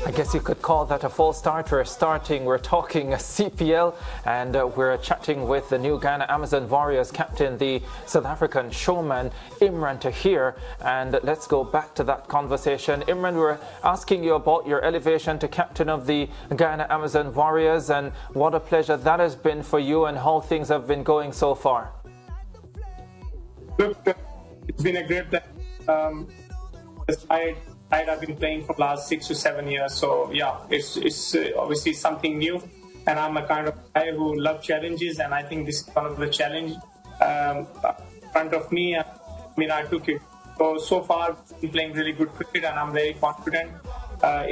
I guess you could call that a full start. We're talking CPL, and we're chatting with the new Ghana Amazon Warriors captain, the South African showman Imran Tahir. And let's go back to that conversation. Imran, we're asking you about your elevation to captain of the Ghana Amazon Warriors, and what a pleasure that has been for you and how things have been going so far. Look, it's been a great pleasure. I've been playing for the last 6 to 7 years, so yeah, it's obviously something new, and I'm a kind of guy who loves challenges, and I think this is one of the challenge in front of me. I mean, I took it. So far, I've been playing really good cricket, and I'm very confident that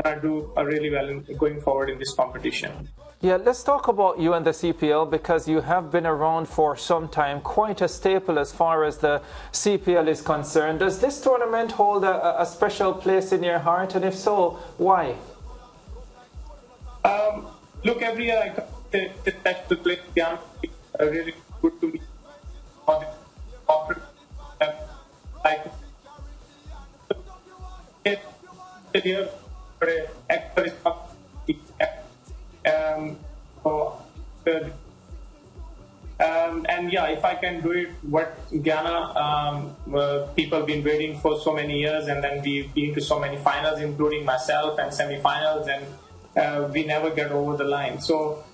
I do really well going forward in this competition. Yeah, let's talk about you and the CPL, because you have been around for some time, quite a staple as far as the CPL is concerned. Does this tournament hold a special place in your heart, and if so, why? Look, every year I come to play Ghana. Really good to me. And yeah, if I can do it, what Ghana people have been waiting for so many years, and then we've been to so many finals, including myself, and semi-finals, and we never get over the line. So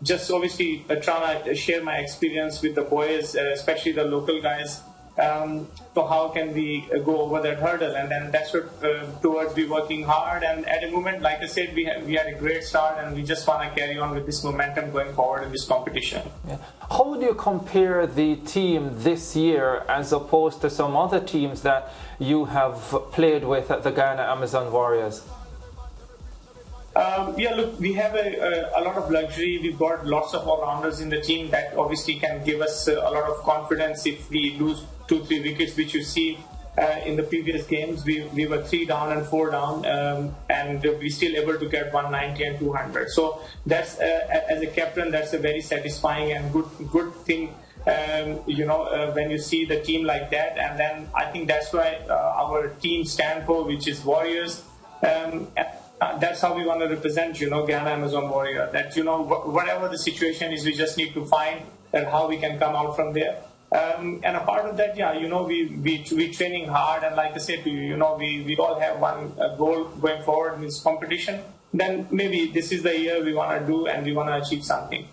just obviously trying to share my experience with the boys, especially the local guys. So how can we go over that hurdle, and then that's what towards we working hard. And at the moment, like I said, we had a great start, and we just want to carry on with this momentum going forward in this competition. Yeah. How do you compare the team this year as opposed to some other teams that you have played with at the Ghana Amazon Warriors? Yeah, look, we have a lot of luxury. We've got lots of all-rounders in the team that obviously can give us a lot of confidence if we lose 2-3 wickets, which you see in the previous games. We were 3 down and 4 down, and we still able to get 190 and 200. So that's, as a captain, that's a very satisfying and good thing. When you see the team like that, and then I think that's why our team stand for, which is Warriors. That's how we want to represent, Ghana Amazon Warrior. That, whatever the situation is, we just need to find and how we can come out from there. And a part of that, yeah, we training hard, and like I said to you, we all have one goal going forward in this competition. Then maybe this is the year we want to do, and we want to achieve something.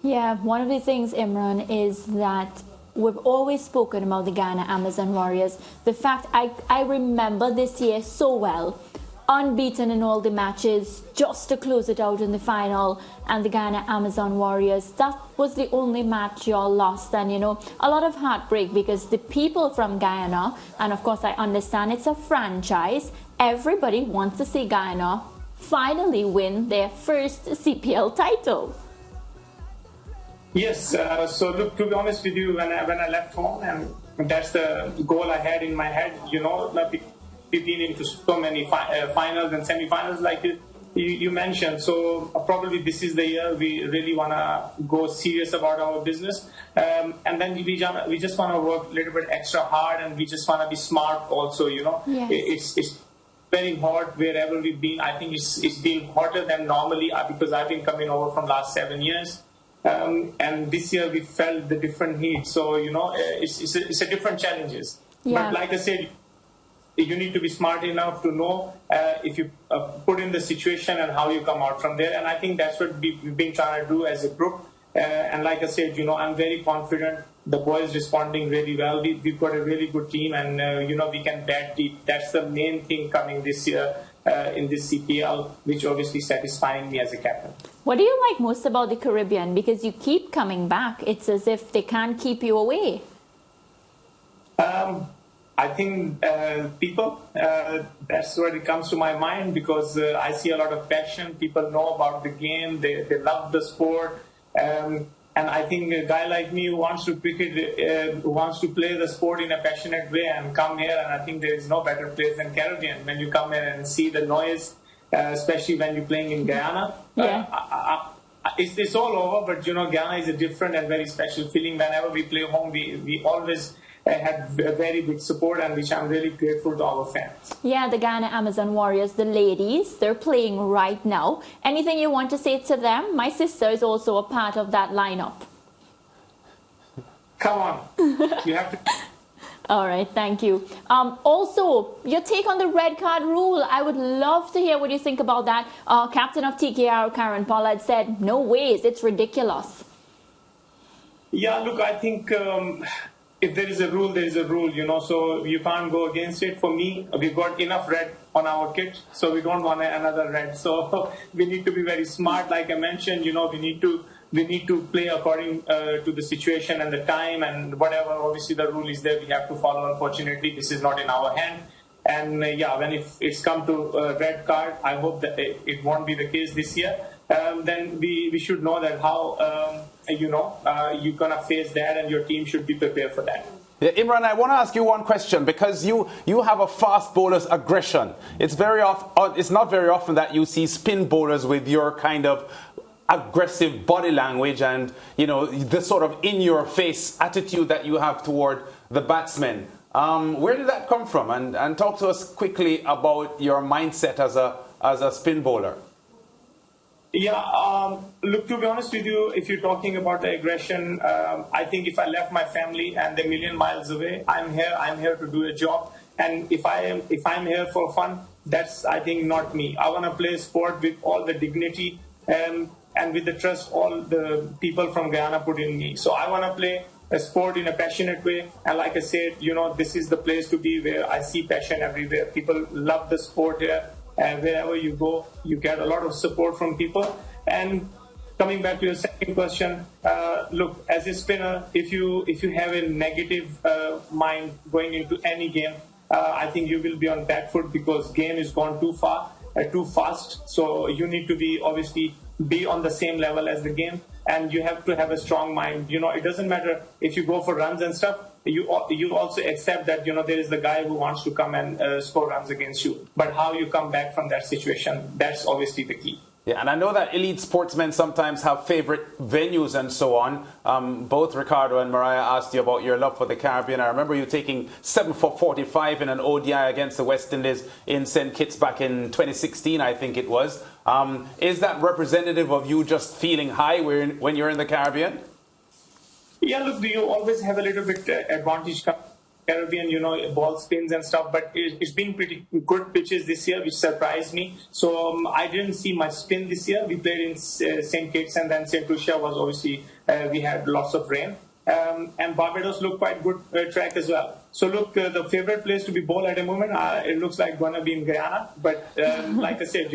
Yeah, one of the things, Imran, is that we've always spoken about the Ghana Amazon Warriors. The fact I remember this year so well. Unbeaten in all the matches, just to close it out in the final, and the Ghana Amazon Warriors, that was the only match y'all lost. And a lot of heartbreak, because the people from Guyana, and of course I understand it's a franchise, everybody wants to see Guyana finally win their first CPL title. Yes, so look, to be honest with you, when I left home, and that's the goal I had in my head, we've been into so many finals and semi-finals, like you mentioned. So probably this is the year we really want to go serious about our business. And then we just want to work a little bit extra hard, and we just want to be smart also, Yes. It's very hot wherever we've been. I think it's been hotter than normally, because I've been coming over from last 7 years. And this year we felt the different heat. So, it's a different challenges. Yeah. But like I said, you need to be smart enough to know if you put in the situation and how you come out from there. And I think that's what we've been trying to do as a group. And like I said, I'm very confident. The boys responding really well. We've got a really good team, and we can bat deep. That's the main thing coming this year in this CPL, which obviously satisfying me as a captain. What do you like most about the Caribbean? Because you keep coming back. It's as if they can't keep you away. I think people, that's what it comes to my mind, because I see a lot of passion. People know about the game. They love the sport. And I think a guy like me who wants to cricket, who wants to play the sport in a passionate way and come here, and I think there is no better place than Caribbean. When you come here and see the noise, especially when you're playing in Guyana, it's all over. But Guyana is a different and very special feeling. Whenever we play home, we always had a very big support, and which I'm really grateful to our fans. Yeah, the Ghana Amazon Warriors, the ladies, they're playing right now. Anything you want to say to them? My sister is also a part of that lineup. Come on, you have to. All right, thank you. Also, your take on the red card rule. I would love to hear what you think about that. Captain of TKR, Karen Pollard, said, no ways, it's ridiculous. Yeah, look, I think if there is a rule, there is a rule, so you can't go against it. For me, we've got enough red on our kit, so we don't want another red. So we need to be very smart. Like I mentioned, we need to play according to the situation and the time and whatever. Obviously, the rule is there. We have to follow. Unfortunately, this is not in our hand. And if it's come to red card, I hope that it won't be the case this year. Then we should know that how you're gonna face that, and your team should be prepared for that. Yeah, Imran, I want to ask you one question, because you have a fast bowler's aggression. It's not very often that you see spin bowlers with your kind of aggressive body language and the sort of in-your-face attitude that you have toward the batsmen. Where did that come from? And talk to us quickly about your mindset as a spin bowler. Yeah, look, to be honest with you, if you're talking about the aggression, I think if I left my family and they're a million miles away, I'm here to do a job. And if I'm here for fun, that's, I think, not me. I want to play sport with all the dignity and with the trust all the people from Guyana put in me. So I want to play a sport in a passionate way. And like I said, this is the place to be, where I see passion everywhere. People love the sport here. And wherever you go, you get a lot of support from people. And coming back to your second question, look, as a spinner, if you have a negative mind going into any game, I think you will be on back foot, because game is gone too far, too fast. So you need to be on the same level as the game, and you have to have a strong mind. It doesn't matter if you go for runs and stuff. You also accept that there is the guy who wants to come and score runs against you. But how you come back from that situation, that's obviously the key. Yeah, and I know that elite sportsmen sometimes have favorite venues and so on. Both Ricardo and Mariah asked you about your love for the Caribbean. I remember you taking 7 for 45 in an ODI against the West Indies in St. Kitts back in 2016, I think it was. Is that representative of you just feeling high when you're in the Caribbean? Yeah, look, you always have a little bit advantage Caribbean, ball spins and stuff, but it's been pretty good pitches this year, which surprised me. So I didn't see much spin this year. We played in St. Kitts, and then St. Lucia was obviously, we had lots of rain. And Barbados looked quite good track as well. So look, the favorite place to be bowl at the moment, it looks like going to be in Guyana. But like I said,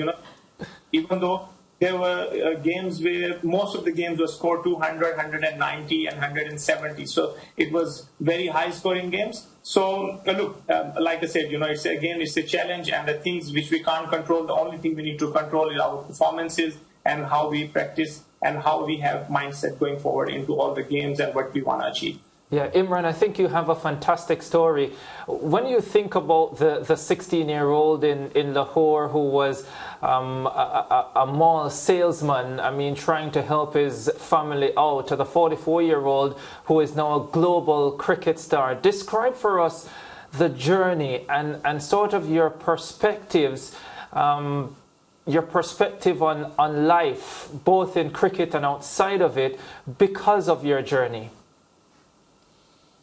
even though there were games where most of the games were scored 200, 190 and 170. So it was very high scoring games. So look, like I said, it's a challenge, and the things which we can't control, the only thing we need to control is our performances and how we practice and how we have mindset going forward into all the games and what we want to achieve. Yeah, Imran, I think you have a fantastic story. When you think about the 16-year-old in Lahore who was a mall salesman, trying to help his family out, to the 44-year-old who is now a global cricket star, describe for us the journey and sort of your perspectives, your perspective on life, both in cricket and outside of it, because of your journey.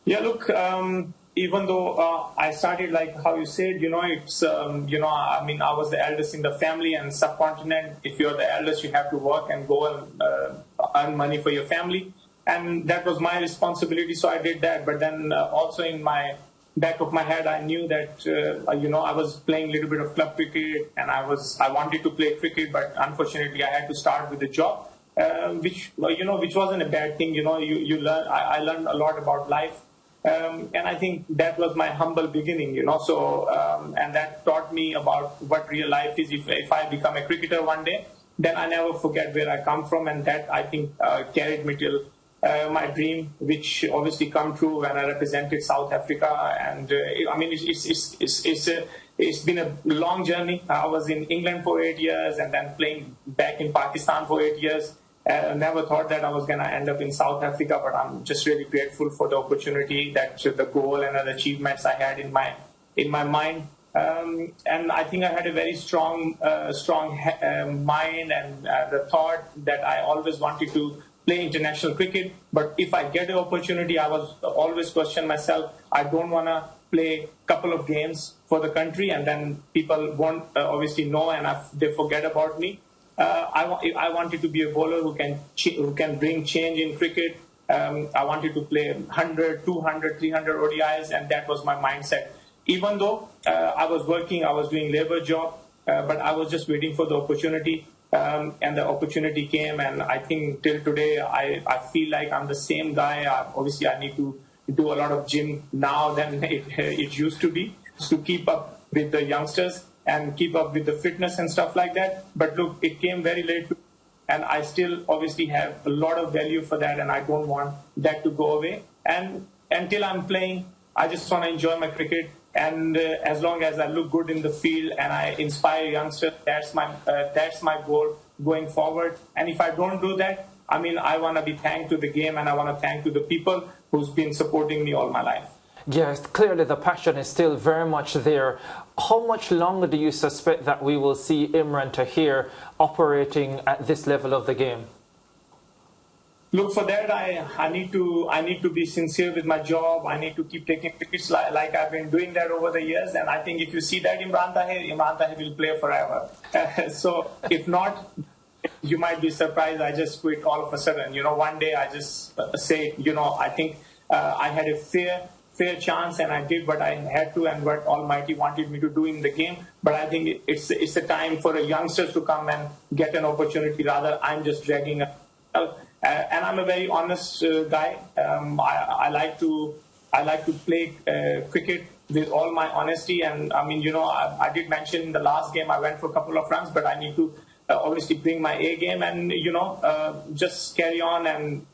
Yeah, look, even though I started, like how you said, it's, I was the eldest in the family and subcontinent. If you're the eldest, you have to work and go and earn money for your family. And that was my responsibility, so I did that. But then also in my back of my head, I knew that, I was playing a little bit of club cricket, and I wanted to play cricket, but unfortunately I had to start with a job, which wasn't a bad thing. You learn. I learned a lot about life. And I think that was my humble beginning, so, and that taught me about what real life is. If I become a cricketer one day, then I never forget where I come from, and that, I think, carried me till my dream, which obviously come true when I represented South Africa. And it's been a long journey. I was in England for 8 years, and then playing back in Pakistan for 8 years. Never thought that I was going to end up in South Africa, but I'm just really grateful for the opportunity, that the goal and the achievements I had in my mind. And I think I had a very strong mind and the thought that I always wanted to play international cricket. But if I get the opportunity, I was always question myself. I don't want to play a couple of games for the country and then people won't obviously know and they forget about me. I wanted to be a bowler who can bring change in cricket. I wanted to play 100, 200, 300 ODIs, and that was my mindset. Even though I was working, I was doing labor job, but I was just waiting for the opportunity, and the opportunity came. And I think till today, I feel like I'm the same guy. Obviously, I need to do a lot of gym now than it used to be to keep up with the youngsters and keep up with the fitness and stuff like that. But look, it came very late, and I still obviously have a lot of value for that, and I don't want that to go away. And until I'm playing, I just want to enjoy my cricket. And as long as I look good in the field and I inspire youngsters, that's my goal going forward. And if I don't do that, I mean, I want to be thanked to the game, and I want to thank to the people who's been supporting me all my life. Yes, clearly the passion is still very much there. How much longer do you suspect that we will see Imran Tahir operating at this level of the game? Look, for that, I need to be sincere with my job. I need to keep taking crickets like I've been doing that over the years. And I think if you see that Imran Tahir will play forever. So if not, you might be surprised I just quit all of a sudden. You know, one day I just say, you know, I think I had a fair chance and I did what I had to and what Almighty wanted me to do in the game. But I think it's a time for the youngsters to come and get an opportunity. Rather, I'm just dragging and I'm a very honest guy. I like to play cricket with all my honesty. And I mean, you know, I did mention in the last game I went for a couple of runs, but I need to obviously bring my A game and, you know, just carry on and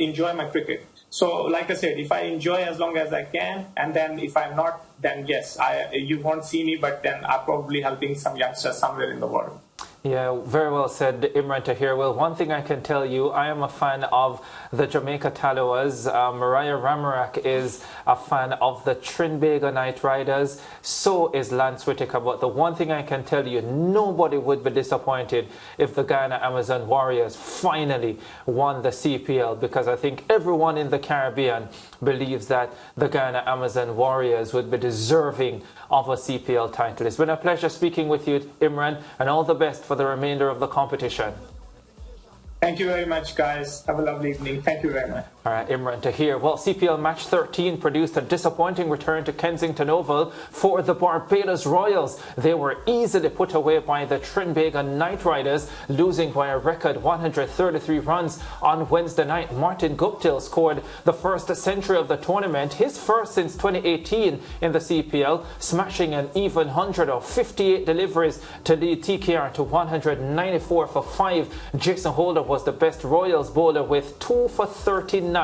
enjoy my cricket. So, like I said, if I enjoy as long as I can, and then if I'm not, then yes, you won't see me, but then I'm probably helping some youngsters somewhere in the world. Yeah, very well said, Imran Tahir. Well, one thing I can tell you, I am a fan of the Jamaica Tallawahs. Mariah Ramarak is a fan of the Trinbago Knight Riders. So is Lance Whitaker. But the one thing I can tell you, nobody would be disappointed if the Ghana Amazon Warriors finally won the CPL, because I think everyone in the Caribbean believes that the Ghana Amazon Warriors would be deserving of a CPL title. It's been a pleasure speaking with you, Imran, and all the best for the remainder of the competition. Thank you very much, guys. Have a lovely evening. Thank you very much. All right, Imran Tahir. Well, CPL Match 13 produced a disappointing return to Kensington Oval for the Barbados Royals. They were easily put away by the Trinbago Knight Riders, losing by a record 133 runs on Wednesday night. Martin Guptill scored the first century of the tournament, his first since 2018 in the CPL, smashing an even 100 of 58 deliveries to lead TKR to 194 for 5. Jason Holder was the best Royals bowler with 2 for 39.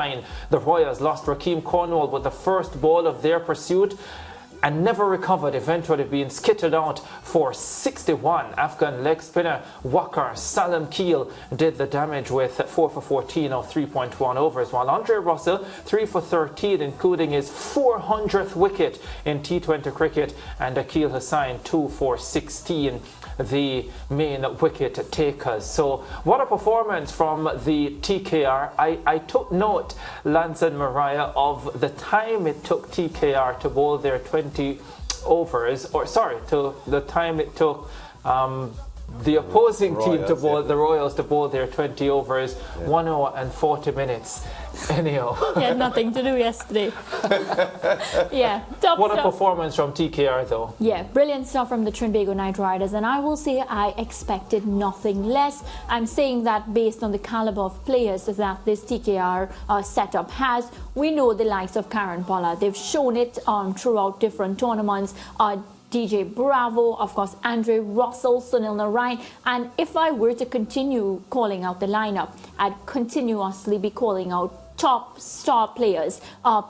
The Royals lost Rakeem Cornwall with the first ball of their pursuit and never recovered, eventually being skittered out for 61. Afghan leg spinner Wakar Salam Keel did the damage with 4 for 14 of 3.1 overs, while Andre Russell 3 for 13, including his 400th wicket in T20 cricket, and Akil Hussain 2 for 16, the main wicket takers. So what a performance from the TKR. I took note, Lance and Mariah, of the time it took TKR to bowl their 20 overs, or sorry, to the time it took the opposing team to bowl, the Royals, to bowl their 20 overs, 1 hour and 40 minutes. Anyhow. He had nothing to do yesterday. Yeah. What a performance from TKR, though. Yeah, brilliant stuff from the Trinbago Knight Riders. And I will say I expected nothing less. I'm saying that based on the caliber of players that this TKR setup has. We know the likes of Karen Pollard. They've shown it throughout different tournaments. DJ Bravo, of course, Andre Russell, Sunil Narayan. And if I were to continue calling out the lineup, I'd continuously be calling out top star players,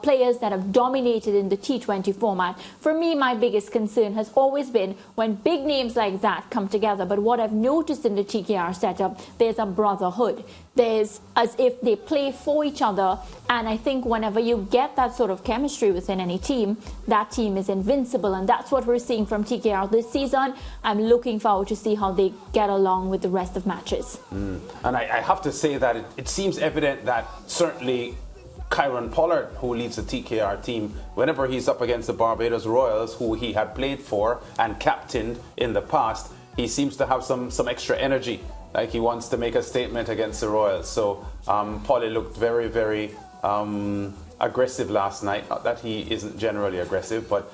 players that have dominated in the T20 format. For me, my biggest concern has always been when big names like that come together. But what I've noticed in the TKR setup, there's a brotherhood. there's as if they play for each other. And I think whenever you get that sort of chemistry within any team, that team is invincible. And that's what we're seeing from TKR this season. I'm looking forward to see how they get along with the rest of matches. And I have to say that it seems evident that certainly Kyron Pollard, who leads the TKR team, whenever he's up against the Barbados Royals, who he had played for and captained in the past, he seems to have some extra energy. Like he wants to make a statement against the Royals. So Polly looked very, very aggressive last night. Not that he isn't generally aggressive, but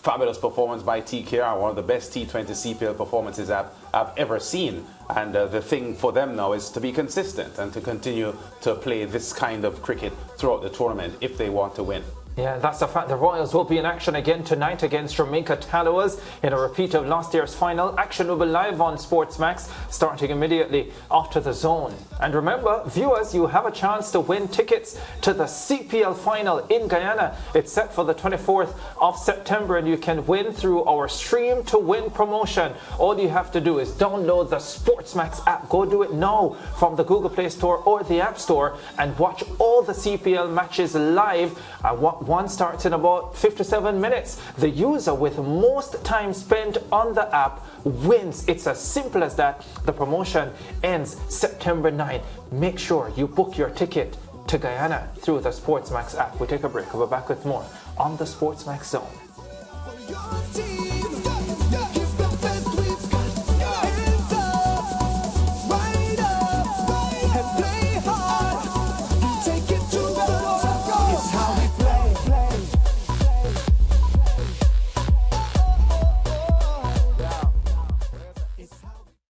fabulous performance by TKR, one of the best T20 CPL performances I've ever seen. And the thing for them now is to be consistent and to continue to play this kind of cricket throughout the tournament if they want to win. Yeah, that's a fact. The Royals will be in action again tonight against Jamaica Tallowers in a repeat of last year's final. Action will be live on SportsMax starting immediately after the zone. And remember, viewers, you have a chance to win tickets to the CPL final in Guyana. It's set for the 24th of September and you can win through our Stream to Win promotion. All you have to do is download the SportsMax app. Go do it now from the Google Play Store or the App Store and watch all the CPL matches live. One starts in about 57 minutes. The user with most time spent on the app wins. It's as simple as that. The promotion ends September 9. Make sure you book your ticket to Guyana through the SportsMax app. We take a break. We'll be back with more on the SportsMax Zone.